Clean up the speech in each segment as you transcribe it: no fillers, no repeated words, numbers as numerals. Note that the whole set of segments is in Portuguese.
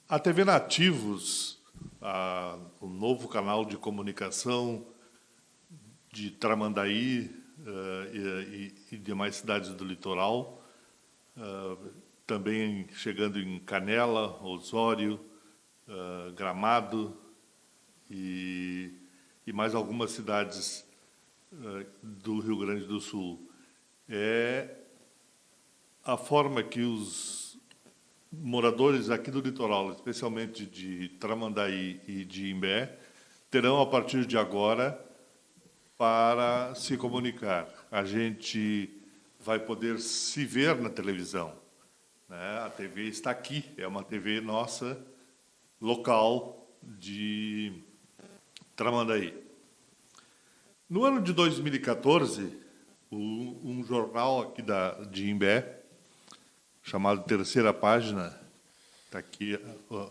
A TV Nativos, o novo canal de comunicação de Tramandaí e demais cidades do litoral, também chegando em Canela, Osório, Gramado e mais algumas cidades do Rio Grande do Sul. É a forma que os moradores aqui do litoral, especialmente de Tramandaí e de Imbé, terão a partir de agora para se comunicar. A gente vai poder se ver na televisão, né? A TV está aqui, é uma TV nossa, local, de Tramandaí. No ano de 2014, um jornal aqui de Imbé, chamado Terceira Página, está aqui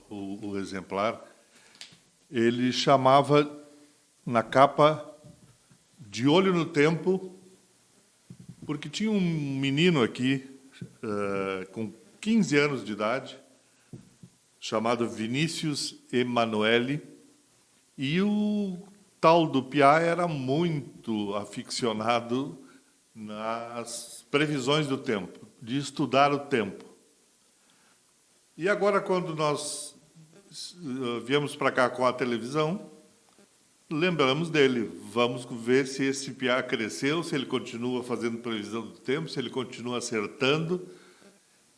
o exemplar, ele chamava na capa De Olho no Tempo, porque tinha um menino aqui, com 15 anos de idade, chamado Vinícius Emanuele, e o tal do Piá era muito aficionado nas previsões do tempo, de estudar o tempo. E agora, quando nós viemos para cá com a televisão, lembramos dele. Vamos ver se esse piá cresceu, se ele continua fazendo previsão do tempo, se ele continua acertando.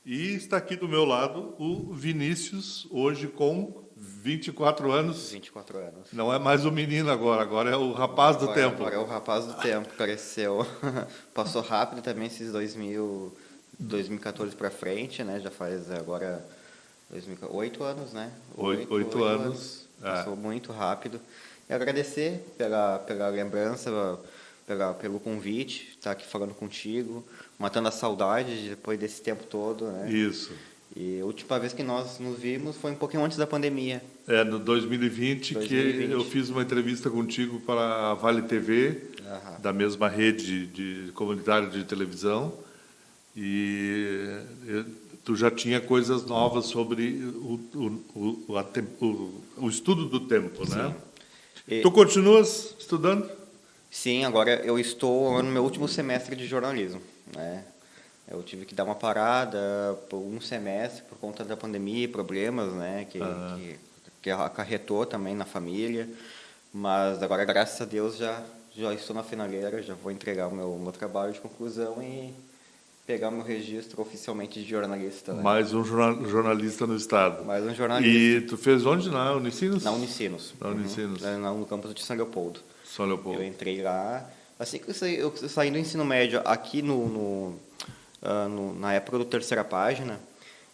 E está aqui do meu lado o Vinícius, hoje com 24 anos. 24 anos. Não é mais o menino agora é o rapaz do tempo. Agora é o rapaz do tempo, cresceu. Passou rápido também esses 2014 para frente, né? Já faz agora 8 anos, né? 8 anos. Passou muito rápido. E agradecer pela lembrança, pelo convite, estar aqui falando contigo, matando a saudade depois desse tempo todo, né? Isso. E a última vez que nós nos vimos foi um pouquinho antes da pandemia. No 2020, que eu fiz uma entrevista contigo para a Vale TV, da mesma rede de comunitária de televisão, e tu já tinha coisas novas sobre o estudo do tempo, né? Tu continuas estudando? Sim, agora eu estou no meu último semestre de jornalismo, né? Eu tive que dar uma parada por um semestre por conta da pandemia e problemas, né, que acarretou também na família. Mas agora, graças a Deus, já estou na finaleira, já vou entregar o meu trabalho de conclusão e pegar o meu registro oficialmente de jornalista. Né? Mais um jornalista no estado. Mais um jornalista. E tu fez onde? Na Unicinos? Na Unicinos. Na Unicinos. No campus de São Leopoldo. São Leopoldo. Eu entrei lá. Assim que eu saí do ensino médio, aqui na época do Terceira Página,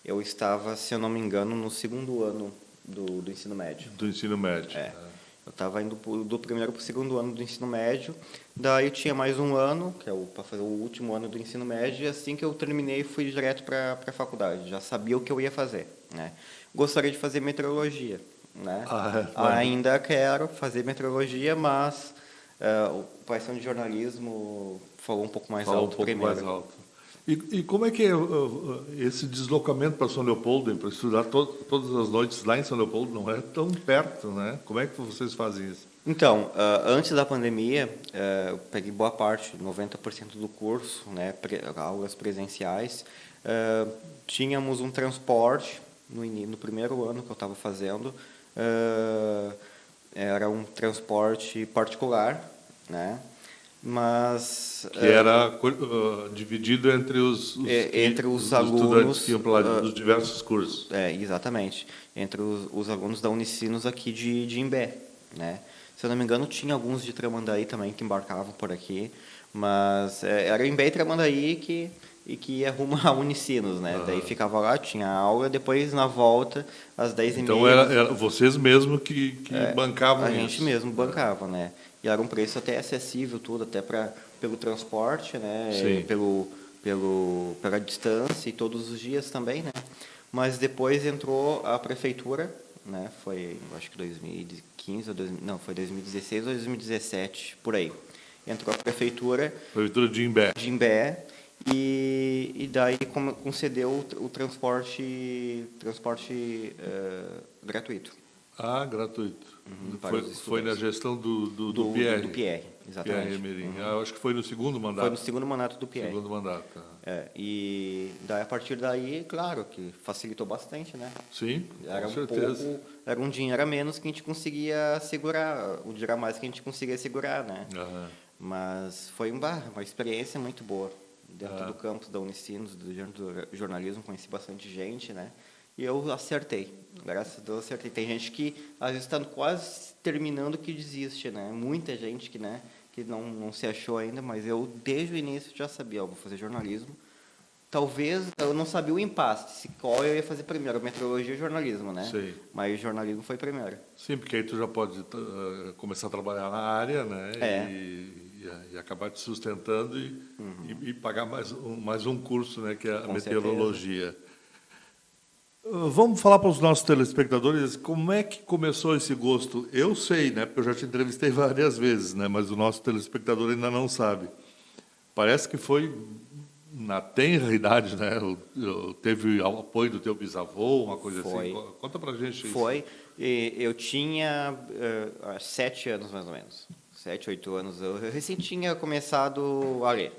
eu estava, se eu não me engano, no segundo ano do ensino médio. Do ensino médio. Eu estava indo do primeiro para o segundo ano do ensino médio, daí eu tinha mais um ano, que é para fazer o último ano do ensino médio, e assim que eu terminei, fui direto para a faculdade. Já sabia o que eu ia fazer, né? Gostaria de fazer meteorologia, né? Ainda quero fazer meteorologia, mas o paixão de jornalismo falou um pouco mais alto primeiro. E como é que é esse deslocamento para São Leopoldo, para estudar todas as noites lá em São Leopoldo? Não é tão perto, né? Como é que vocês fazem isso? Então, antes da pandemia, eu peguei boa parte, 90% do curso, né, aulas presenciais. Tínhamos um transporte no primeiro ano que eu estava fazendo. Era um transporte particular, né? Mas que era dividido entre os alunos, estudantes que iam para lá dos diversos cursos. Exatamente, entre os alunos da Unicinos aqui de Imbé, né? Se eu não me engano, tinha alguns de Tramandaí também que embarcavam por aqui, mas era Imbé e Tramandaí que ia rumo a Unicinos, né? Daí ficava lá, tinha aula, depois na volta às 10h30. Então era vocês mesmo que bancavam isso? A gente mesmo bancava, né? E era um preço até acessível, tudo, até pelo transporte, né? Sim. Pela distância e todos os dias também, né? Mas depois entrou a prefeitura, né? Foi, acho que 2015, foi 2016 ou 2017, por aí. Entrou a prefeitura de Imbé. De Imbé, E daí concedeu o transporte gratuito. Ah, gratuito. Para os Foi na estudantes. gestão do Pierre. Do Pierre, exatamente. Pierre Emerim. Eu acho que foi no segundo mandato. Foi no segundo mandato do Pierre. Segundo mandato. E daí, a partir daí, claro, que facilitou bastante, né? Sim, Era com certeza. era um dinheiro a menos que a gente conseguia segurar, o dinheiro a mais que a gente conseguia segurar, né? Mas foi uma experiência muito boa. Dentro do campus da Unicinos, do jornalismo, conheci bastante gente, né? E eu acertei. Graças a Deus, acertei. Tem gente que, às vezes, está quase terminando que desiste, né? Muita gente que, né, que não se achou ainda, mas eu, desde o início, já sabia, vou fazer jornalismo. Talvez eu não sabia o impasse, qual eu ia fazer primeiro, meteorologia e jornalismo, né? Sei. Mas jornalismo foi primeiro. Sim, porque aí tu já pode começar a trabalhar na área, né? E acabar te sustentando e pagar mais um curso, né? Que é a Com meteorologia. Vamos falar para os nossos telespectadores como é que começou esse gosto. Eu sei, né? Porque eu já te entrevistei várias vezes, né? Mas o nosso telespectador ainda não sabe. Parece que foi na tenra idade, né? Teve o apoio do teu bisavô, uma coisa assim. Conta pra gente isso. Foi. Eu tinha 7 anos, mais ou menos. 7, 8 anos. Eu recém tinha começado a ler.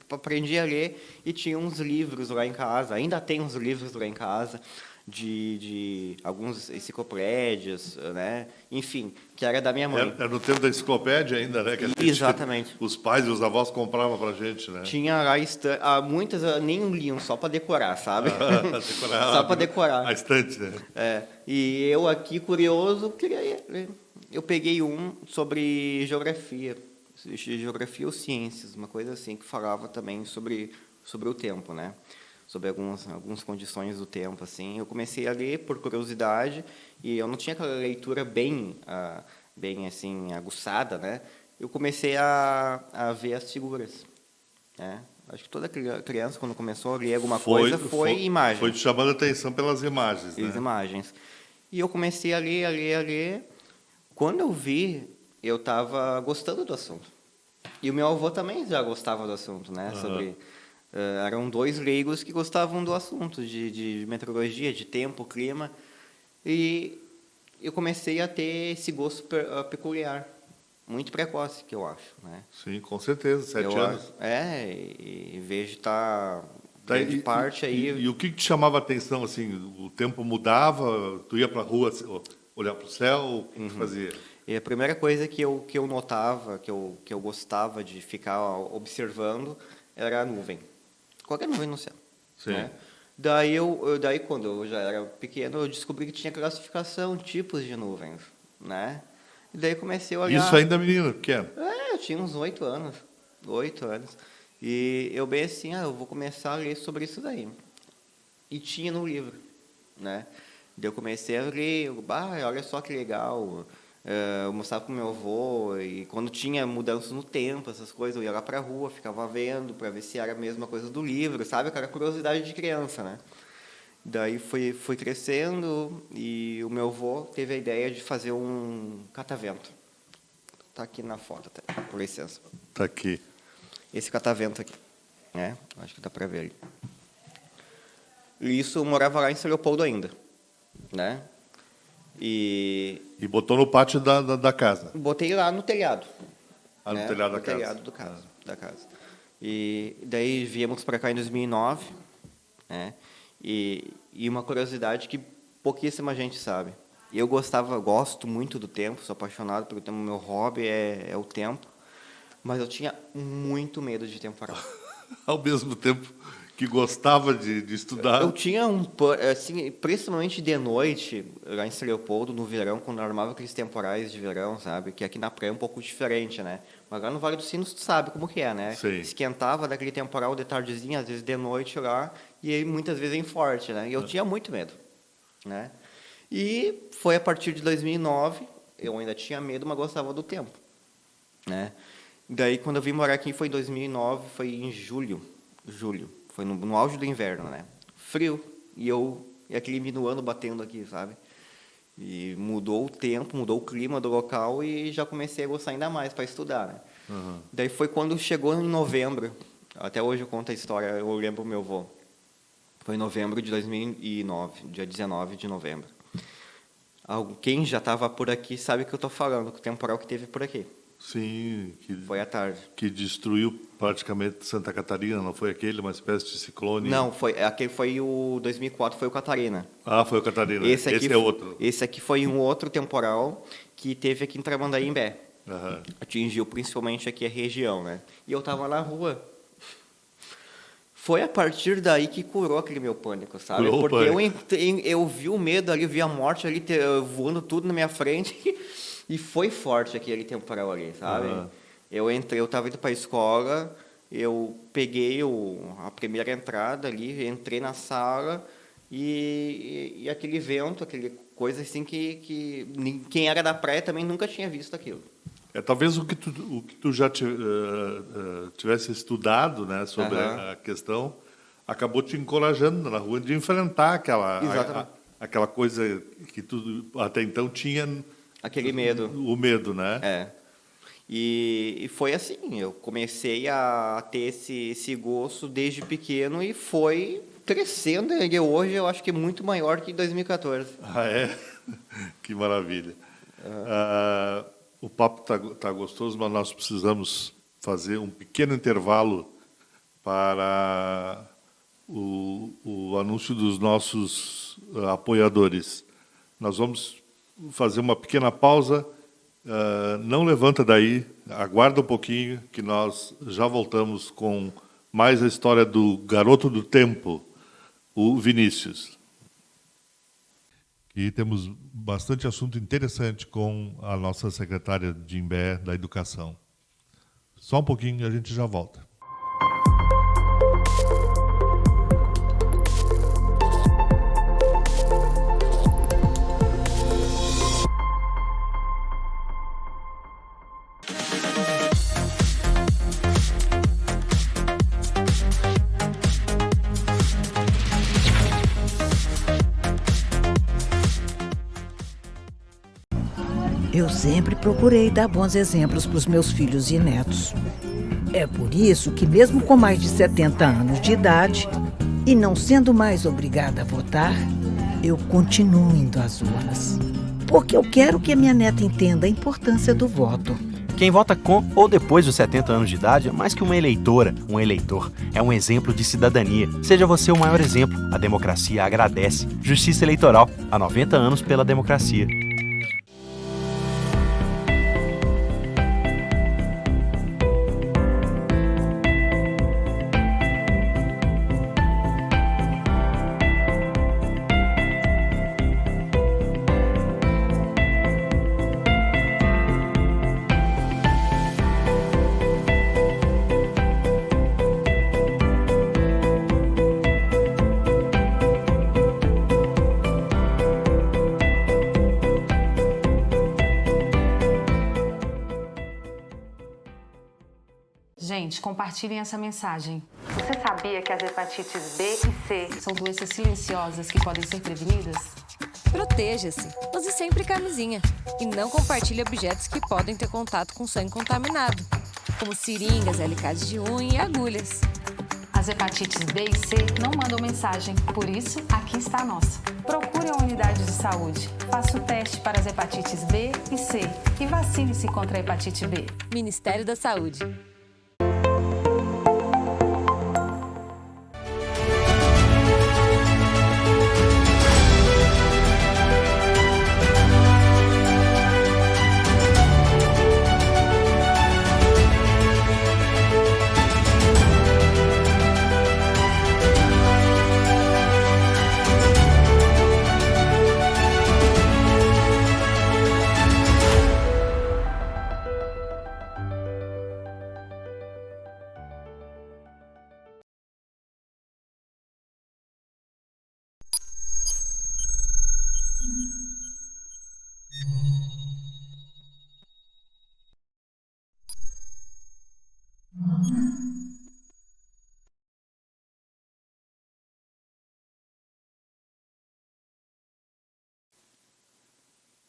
Aprendi a ler e tinha uns livros lá em casa. Ainda tem uns livros lá em casa de alguns enciclopédias, né? Enfim, que era da minha mãe. Era no tempo da enciclopédia ainda, né? Que Exatamente. Os pais e os avós compravam pra gente, né? Tinha lá muitas nem liam, só para decorar, sabe? Decorar só para decorar. A estante, né? E eu aqui, curioso, queria ler. Eu peguei um sobre geografia ou ciências, uma coisa assim, que falava também sobre o tempo, né? Sobre algumas condições do tempo, assim. Eu comecei a ler por curiosidade e eu não tinha aquela leitura bem assim, aguçada, né? Eu comecei a ver as figuras, né? Acho que toda criança, quando começou a ler alguma coisa, foi imagem. Foi te chamando a atenção pelas imagens, né? As imagens. E eu comecei a ler. Quando eu vi, eu estava gostando do assunto. E o meu avô também já gostava do assunto, né? Eram 2 leigos que gostavam do assunto, de meteorologia, de tempo, clima. E eu comecei a ter esse gosto peculiar, muito precoce, que eu acho, né? Sim, com certeza, 7 anos. E vejo tá grande parte aí. E o que te chamava a atenção, assim? O tempo mudava, tu ia para a rua olhar para o céu, o que tu fazia? E a primeira coisa que eu notava, que eu gostava de ficar observando, era a nuvem. Qualquer nuvem no céu. Sim. Né? Daí, quando eu já era pequeno, eu descobri que tinha classificação, tipos de nuvens. Né? E daí comecei a olhar... Isso ainda menino, pequeno? Eu tinha uns 8 anos. 8 anos. E eu bem assim, eu vou começar a ler sobre isso daí. E tinha no livro. Né? Daí eu comecei a ler, olha só que legal... Eu mostrava para o meu avô, e quando tinha mudanças no tempo, essas coisas, eu ia lá para a rua, ficava vendo, para ver se era a mesma coisa do livro, sabe? Aquela curiosidade de criança, né? Daí fui crescendo, e o meu avô teve a ideia de fazer um catavento. Está aqui na foto, por licença. Está aqui. Esse catavento aqui, né? Acho que dá para ver ali. E isso, eu morava lá em São Leopoldo ainda, né? E botou no pátio da casa? Botei lá no telhado. No telhado da casa? No telhado da casa. E daí viemos para cá em 2009, né? E uma curiosidade que pouquíssima gente sabe. Eu gosto muito do tempo, sou apaixonado pelo tempo, meu hobby é o tempo, mas eu tinha muito medo de temporal. Ao mesmo tempo que gostava de estudar. Eu tinha assim, principalmente de noite, lá em São Leopoldo, no verão, quando armava aqueles temporais de verão, sabe? Que aqui na praia é um pouco diferente, né? Mas lá no Vale dos Sinos, tu sabe como que é, né? Sim. Esquentava daquele temporal de tardezinha, às vezes de noite lá, e aí muitas vezes em forte, né? E eu tinha muito medo, né? E foi a partir de 2009, eu ainda tinha medo, mas gostava do tempo, né? Daí, quando eu vim morar aqui, foi em 2009, foi em julho. Foi no auge do inverno, né? Frio. E aquele minuano batendo aqui, sabe? E mudou o tempo, mudou o clima do local e já comecei a gostar ainda mais para estudar, né? Daí foi quando chegou em novembro. Até hoje eu conto a história, eu lembro o meu avô. Foi em novembro de 2009, dia 19 de novembro. Quem já estava por aqui sabe o que eu estou falando, o temporal que teve por aqui. Sim, Foi à tarde. que destruiu praticamente Santa Catarina, não foi aquele, uma espécie de ciclone? Não, aquele foi o 2004, foi o Catarina. Ah, foi o Catarina. Esse é outro. Esse aqui foi um outro temporal que teve aqui em Tramandaí, em Bé. Aham. Atingiu principalmente aqui a região, né? E eu estava na rua. Foi a partir daí que curou aquele meu pânico, sabe? Curou o Porque pânico. eu vi o medo ali, vi a morte ali voando tudo na minha frente e foi forte aquele temporal ali, sabe? Aham. Eu estava indo para a escola, eu peguei a primeira entrada ali, entrei na sala e aquele vento, aquele coisa assim que quem era da praia também nunca tinha visto aquilo. Talvez o que tu já tivesse estudado, né, sobre Aham. a questão, acabou te encorajando na rua de enfrentar Exatamente. aquela coisa que tu até então tinha Aquele medo. o medo, né? É. E foi assim, eu comecei a ter esse gosto desde pequeno e foi crescendo. E hoje eu acho que é muito maior que em 2014. Ah, é? Que maravilha. O papo tá gostoso, mas nós precisamos fazer um pequeno intervalo para o anúncio dos nossos apoiadores. Nós vamos fazer uma pequena pausa. Não levanta daí, aguarda um pouquinho, que nós já voltamos com mais a história do garoto do tempo, o Vinícius. E temos bastante assunto interessante com a nossa secretária de Imbé da Educação. Só um pouquinho e a gente já volta. Eu sempre procurei dar bons exemplos para os meus filhos e netos. É por isso que, mesmo com mais de 70 anos de idade e não sendo mais obrigada a votar, eu continuo indo às urnas. Porque eu quero que a minha neta entenda a importância do voto. Quem vota com ou depois dos 70 anos de idade é mais que uma eleitora, um eleitor. É um exemplo de cidadania. Seja você o maior exemplo. A democracia agradece. Justiça Eleitoral. Há 90 anos pela democracia. Gente, compartilhem essa mensagem. Você sabia que as hepatites B e C são doenças silenciosas que podem ser prevenidas? Proteja-se. Use sempre camisinha. E não compartilhe objetos que podem ter contato com sangue contaminado, como seringas, alicates de unha e agulhas. As hepatites B e C não mandam mensagem, por isso, aqui está a nossa. Procure a unidade de saúde, faça o teste para as hepatites B e C e vacine-se contra a hepatite B. Ministério da Saúde.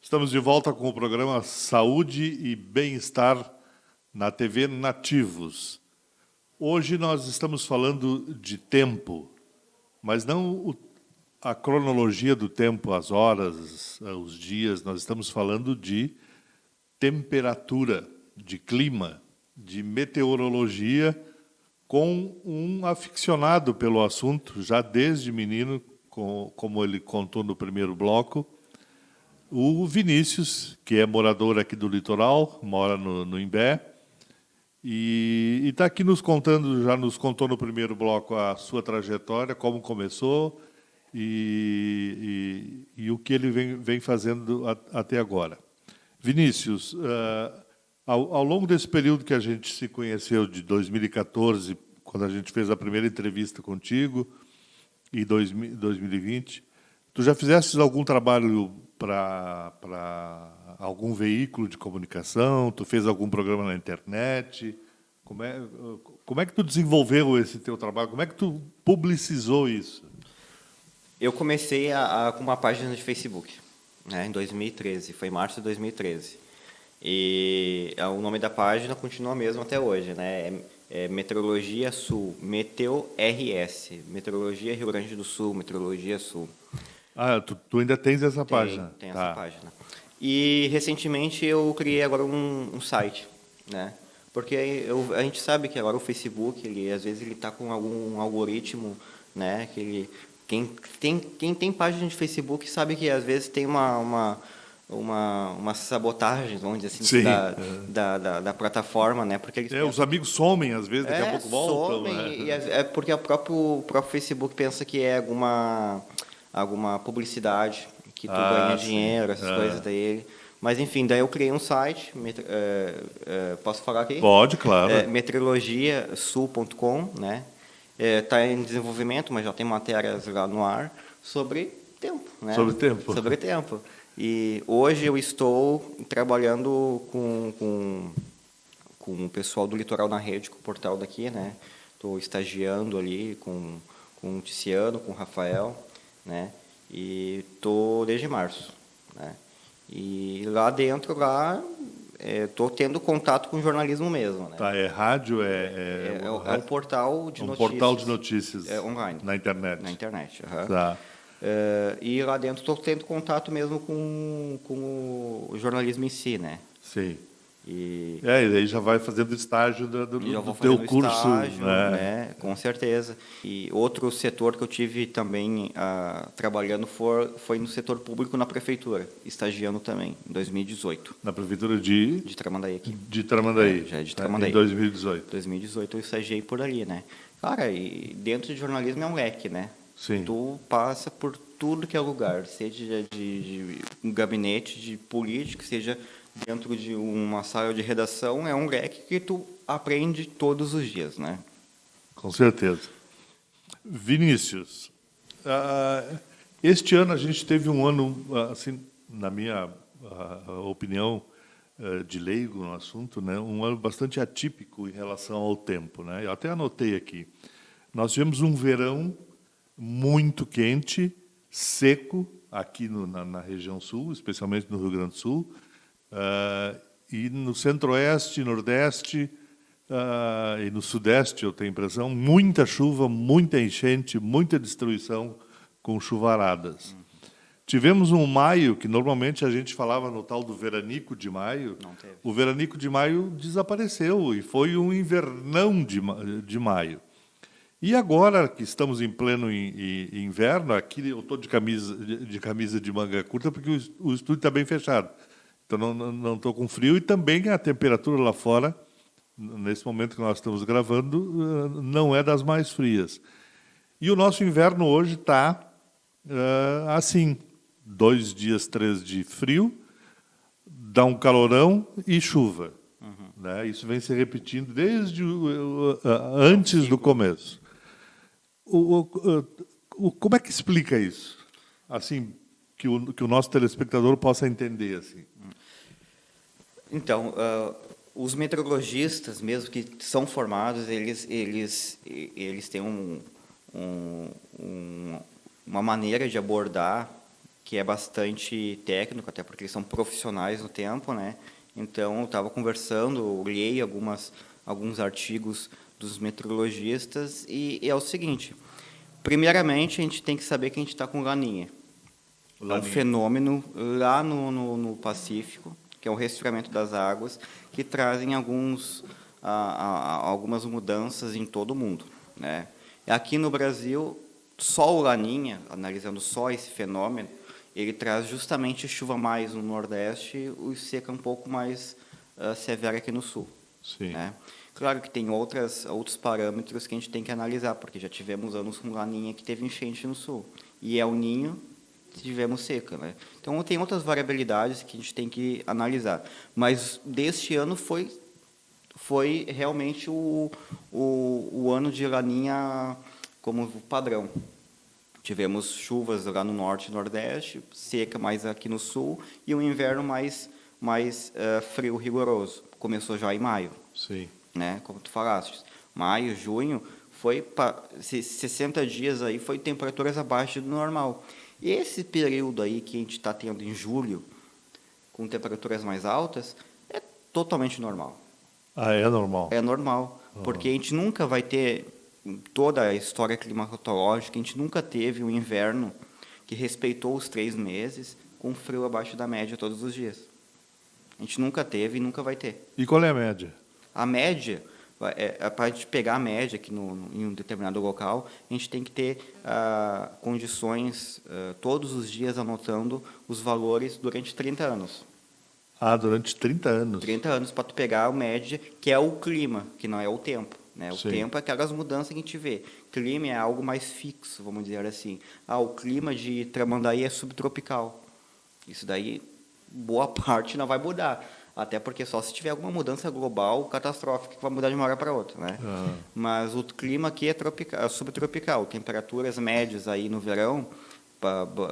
Estamos de volta com o programa Saúde e Bem-Estar na TV Nativos. Hoje nós estamos falando de tempo, mas não a cronologia do tempo, as horas, os dias. Nós estamos falando de temperatura, de clima, de meteorologia, com um aficionado pelo assunto, já desde menino, como ele contou no primeiro bloco, o Vinícius, que é morador aqui do litoral, mora no Imbé, e está aqui nos contando, já nos contou no primeiro bloco a sua trajetória, como começou e o que ele vem fazendo até agora. Vinícius, ao longo desse período que a gente se conheceu, de 2014, quando a gente fez a primeira entrevista contigo, e 2020, tu já fizeste algum trabalho para algum veículo de comunicação? Tu fez algum programa na internet? Como é que tu desenvolveu esse teu trabalho? Como é que tu publicizou isso? Eu comecei com uma página de Facebook, né, em 2013, foi em março de 2013. E o nome da página continua mesmo até hoje, né? É Meteorologia Sul, Meteo RS, Meteorologia Rio Grande do Sul, Meteorologia Sul. Ah, tu ainda tens essa página? Tem essa página. E recentemente eu criei agora um site, né? Porque a gente sabe que agora o Facebook, às vezes ele está com algum algoritmo, né? Que quem tem página de Facebook sabe que às vezes tem uma sabotagem, vamos dizer assim, da plataforma, né? Porque os amigos somem às vezes, daqui a pouco voltam. Somem, né? E é porque o próprio Facebook pensa que é alguma publicidade, que tu ganha dinheiro, essas coisas daí. Mas, enfim, daí eu criei um site, posso falar aqui? Pode, claro. meteorologiasul.com, né? Está em desenvolvimento, mas já tem matérias lá no ar sobre tempo, né? Sobre tempo. Sobre tempo. E hoje eu estou trabalhando com o pessoal do Litoral na Rede, com o portal daqui, né? Estou estagiando ali com o Ticiano, com o Rafael, né? E estou desde março, né? E lá dentro, estou tendo contato com o jornalismo mesmo, né? Tá, é rádio, é um portal de notícias. Um portal de notícias. Online. Na internet. Na internet, Tá. E lá dentro estou tendo contato mesmo com o jornalismo em si, né? Sim. E aí já vai fazendo estágio do teu curso, estágio, né? Com certeza. E outro setor que eu tive também trabalhando foi no setor público na prefeitura, estagiando também, em 2018. Na prefeitura de Tramandaí aqui. De Tramandaí. Já é de Tramandaí. Em 2018. 2018 eu estagiei por ali, né? Cara, e dentro de jornalismo é um leque, né? Sim. Tu passa por tudo que é lugar, seja de um gabinete de político, seja dentro de uma sala de redação, é um leque que tu aprende todos os dias, né? Com certeza. Vinícius, este ano a gente teve um ano, assim, na minha opinião de leigo no assunto, né, um ano bastante atípico em relação ao tempo, né? Eu até anotei aqui. Nós tivemos um verão muito quente, seco, aqui na região sul, especialmente no Rio Grande do Sul, e no centro-oeste, nordeste e no sudeste, eu tenho a impressão, muita chuva, muita enchente, muita destruição com chuvaradas. Tivemos um maio, que normalmente a gente falava no tal do veranico de maio. Não teve. O veranico de maio desapareceu e foi um invernão de maio. E agora que estamos em pleno inverno, aqui eu estou de camisa de manga curta porque o estúdio está bem fechado. Então não estou com frio e também a temperatura lá fora, nesse momento que nós estamos gravando, não é das mais frias. E o nosso inverno hoje está assim, 2 dias, 3 de frio, dá um calorão e chuva. Né? Isso vem se repetindo desde antes do começo. Como é que explica isso? Assim, que o nosso telespectador possa entender. Assim. Então, os meteorologistas, mesmo que são formados, eles têm uma maneira de abordar que é bastante técnico, até porque eles são profissionais no tempo, né? Então, eu estava conversando, eu li alguns artigos dos meteorologistas, e é o seguinte, primeiramente a gente tem que saber que a gente está com laninha. É um fenômeno lá no Pacífico, que é o resfriamento das águas, que trazem algumas mudanças em todo o mundo, né? Aqui no Brasil, só o Laninha, analisando só esse fenômeno, ele traz justamente chuva mais no Nordeste e seca um pouco mais severa aqui no Sul. Sim. Né? Claro que tem outros parâmetros que a gente tem que analisar, porque já tivemos anos com Laninha que teve enchente no Sul. E El Ninho, tivemos seca, né? Então, tem outras variabilidades que a gente tem que analisar. Mas, deste ano, foi realmente o ano de Laninha como padrão. Tivemos chuvas lá no Norte e Nordeste, seca mais aqui no Sul, e um inverno mais frio, rigoroso. Começou já em maio. Sim. Né? Como tu falaste. Maio, junho, 60 dias aí, foi temperaturas abaixo do normal. E esse período aí que a gente está tendo em julho, com temperaturas mais altas, é totalmente normal. Ah, é normal? É normal, porque a gente nunca vai ter, em toda a história climatológica, a gente nunca teve um inverno que respeitou os 3 meses com frio abaixo da média todos os dias. A gente nunca teve e nunca vai ter. E qual é a média? A média, para a gente pegar a média aqui em um determinado local, a gente tem que ter condições todos os dias anotando os valores durante 30 anos. Ah, durante 30 anos. 30 anos para tu pegar a média, que é o clima, que não é o tempo. Né? O Sim. tempo é aquelas mudanças que a gente vê. Clima é algo mais fixo, vamos dizer assim. O clima de Tramandaí é subtropical. Isso daí, boa parte não vai mudar. Até porque só se tiver alguma mudança global catastrófica que vai mudar de uma hora para outra, né? Mas o clima aqui é subtropical. Temperaturas médias aí no verão,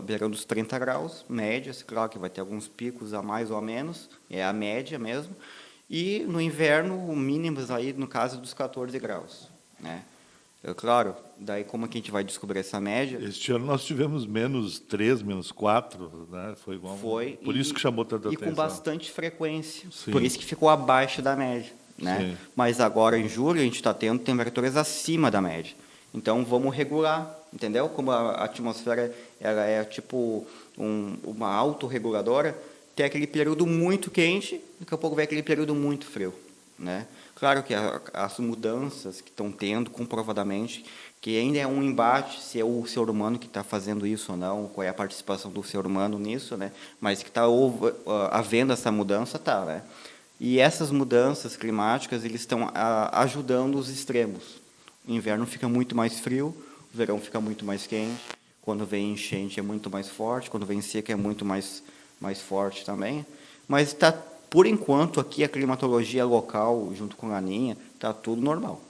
beirando os 30 graus, médias, claro que vai ter alguns picos a mais ou a menos, é a média mesmo. E no inverno, mínimos aí, no caso, dos 14 graus, né? Claro, daí como que a gente vai descobrir essa média? Este ano nós tivemos -3, -4, né? Foi por isso que chamou tanta atenção. E com bastante frequência. Sim. Por isso que ficou abaixo da média, né? Sim. Mas agora, em julho, a gente está tendo temperaturas acima da média. Então, vamos regular, entendeu? Como a atmosfera ela é tipo uma autorreguladora, tem aquele período muito quente, daqui a pouco vem aquele período muito frio, né? Claro que as mudanças que estão tendo, comprovadamente, que ainda é um embate se é o ser humano que está fazendo isso ou não, qual é a participação do ser humano nisso, né? Mas que está havendo essa mudança, tá, né? E essas mudanças climáticas, eles estão ajudando os extremos. O inverno fica muito mais frio, o verão fica muito mais quente, quando vem enchente é muito mais forte, quando vem seca é muito mais forte também. Mas está, por enquanto, aqui a climatologia local, junto com a Laninha, está tudo normal.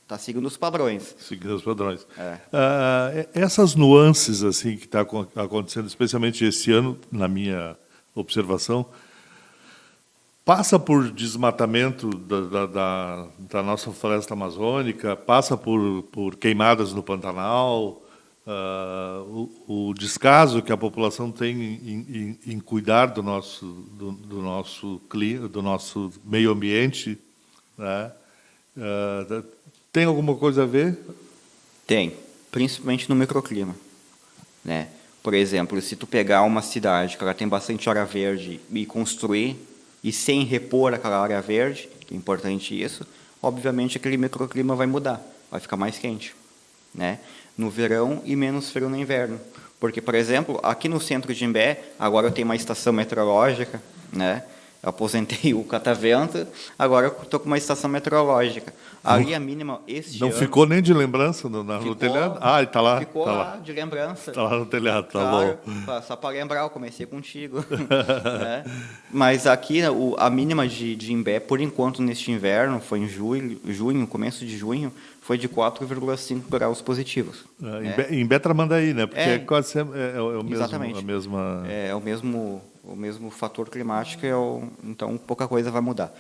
Está seguindo os padrões. Seguindo os padrões. Essas nuances assim que está acontecendo, especialmente esse ano, na minha observação, passa por desmatamento da nossa floresta amazônica, passa por queimadas no Pantanal, o descaso que a população tem em cuidar do nosso clima, do nosso meio ambiente, né? Tem alguma coisa a ver? Tem, principalmente no microclima, né? Por exemplo, se tu pegar uma cidade que ela tem bastante área verde e construir e sem repor aquela área verde, que é importante isso, obviamente aquele microclima vai mudar, vai ficar mais quente, né? No verão e menos frio no inverno. Porque, por exemplo, aqui no centro de Imbé, agora eu tenho uma estação meteorológica, né? Eu aposentei o catavento, agora eu estou com uma estação meteorológica. Ali a mínima este ano... Não ficou nem de lembrança no telhado? Ah, está lá. Ficou tá lá de lembrança. Está lá no telhado, tá claro, bom. Só para lembrar, eu comecei contigo. Né? Mas aqui a mínima de Imbé, por enquanto, neste inverno, foi em junho, começo de junho, foi de 4,5 graus positivos. Imbé Tramandaí, né? Porque quase sempre o mesmo, exatamente. a mesma... É o mesmo fator climático, então pouca coisa vai mudar.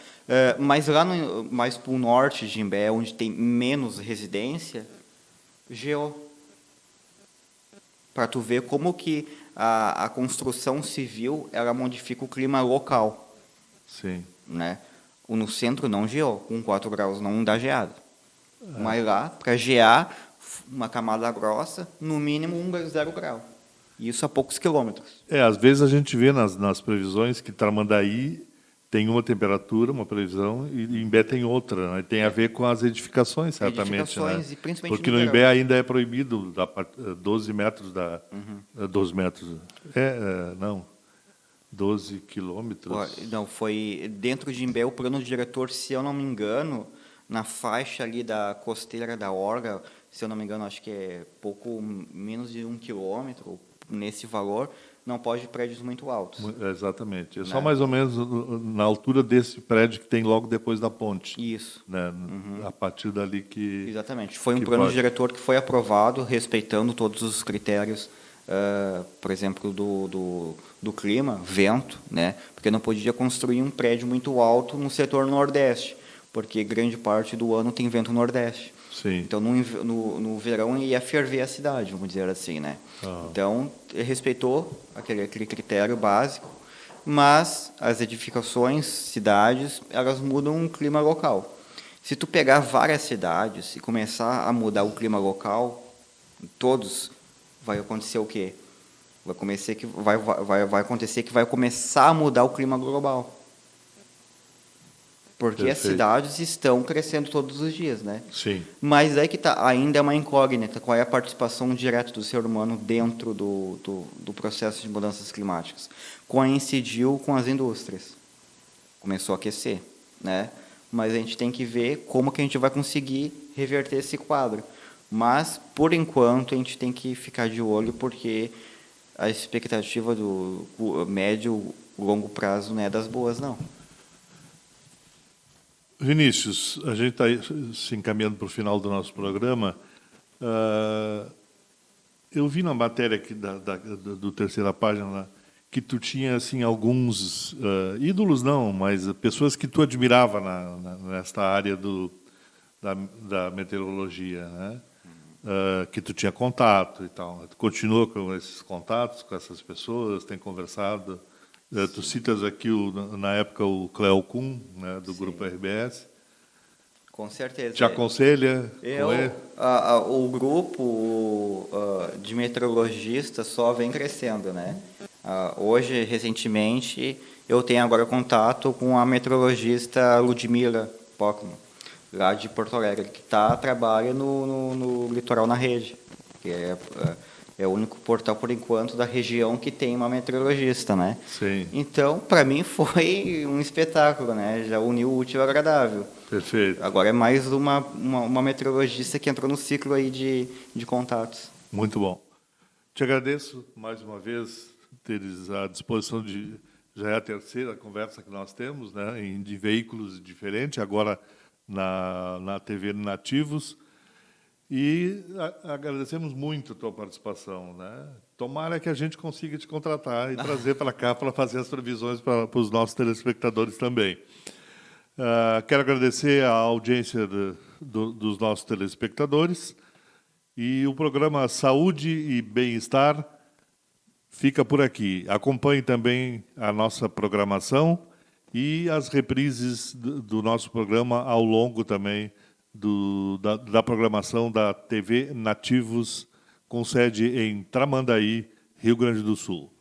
Mas lá mais para o norte de Imbé, onde tem menos residência, para tu ver como que a construção civil ela modifica o clima local. Sim. Né? No centro não geou, com 4 graus não dá geada. Mas lá, para gear, uma camada grossa, no mínimo 0 grau. Isso a poucos quilômetros. Às vezes a gente vê nas previsões que Tramandaí tem uma temperatura, uma previsão, e Imbé tem outra, né? Tem a ver com as edificações, certamente. Edificações, né? e principalmente porque no no verão. Imbé ainda é proibido 12 metros 12 metros. Não. 12 quilômetros. Não, foi dentro de Imbé o plano diretor, se eu não me engano, na faixa ali da costeira da Orga, se eu não me engano, acho que é pouco menos de 1 quilômetro, nesse valor, não pode prédios muito altos. Exatamente. É só mais ou menos na altura desse prédio que tem logo depois da ponte. Isso. Né? A partir dali que... Exatamente. Foi um que plano pode. diretor que foi aprovado, respeitando todos os critérios, por exemplo, do clima, vento, né? Porque não podia construir um prédio muito alto no setor nordeste, porque grande parte do ano tem vento nordeste. Sim. Então, no verão ia ferver a cidade, vamos dizer assim, né? Então, respeitou aquele critério básico, mas as edificações, cidades, elas mudam o clima local. Se tu pegar várias cidades e começar a mudar o clima local, todos, vai acontecer o quê? Vai acontecer que vai começar a mudar o clima global. Porque Perfeito. as cidades estão crescendo todos os dias, né? Sim. Mas aí que tá, ainda é uma incógnita, qual é a participação direta do ser humano dentro do processo de mudanças climáticas. Coincidiu com as indústrias. Começou a aquecer, né? Mas a gente tem que ver como que a gente vai conseguir reverter esse quadro. Mas, por enquanto, a gente tem que ficar de olho, porque a expectativa do médio e longo prazo não é das boas, não. Vinícius, a gente está se encaminhando para o final do nosso programa. Eu vi na matéria aqui do terceira página que tu tinha assim alguns ídolos, não, mas pessoas que tu admirava nesta área da meteorologia, né? Que tu tinha contato e tal. Tu continua com esses contatos com essas pessoas? Tem conversado? Tu citas aqui, na época, o Cleo Kuhn, né, do Grupo RBS. Com certeza. Te aconselha? O grupo de meteorologistas só vem crescendo, né? Hoje, recentemente, eu tenho agora contato com a meteorologista Ludmila Pockmann, lá de Porto Alegre, que trabalha no Litoral na Rede, que é o único portal, por enquanto, da região que tem uma meteorologista, né? Sim. Então, para mim, foi um espetáculo, né? Já uniu o útil ao agradável. Perfeito. Agora é mais uma meteorologista que entrou no ciclo aí de contatos. Muito bom. Te agradeço, mais uma vez, teres à disposição de... Já é a terceira conversa que nós temos, né? De veículos diferentes, agora na TV Nativos. E agradecemos muito a tua participação, né? Tomara que a gente consiga te contratar e trazer para cá para fazer as previsões para os nossos telespectadores também. Quero agradecer a audiência dos nossos telespectadores, e o programa Saúde e Bem-Estar fica por aqui. Acompanhe também a nossa programação e as reprises do nosso programa ao longo também da programação da TV Nativos, com sede em Tramandaí, Rio Grande do Sul.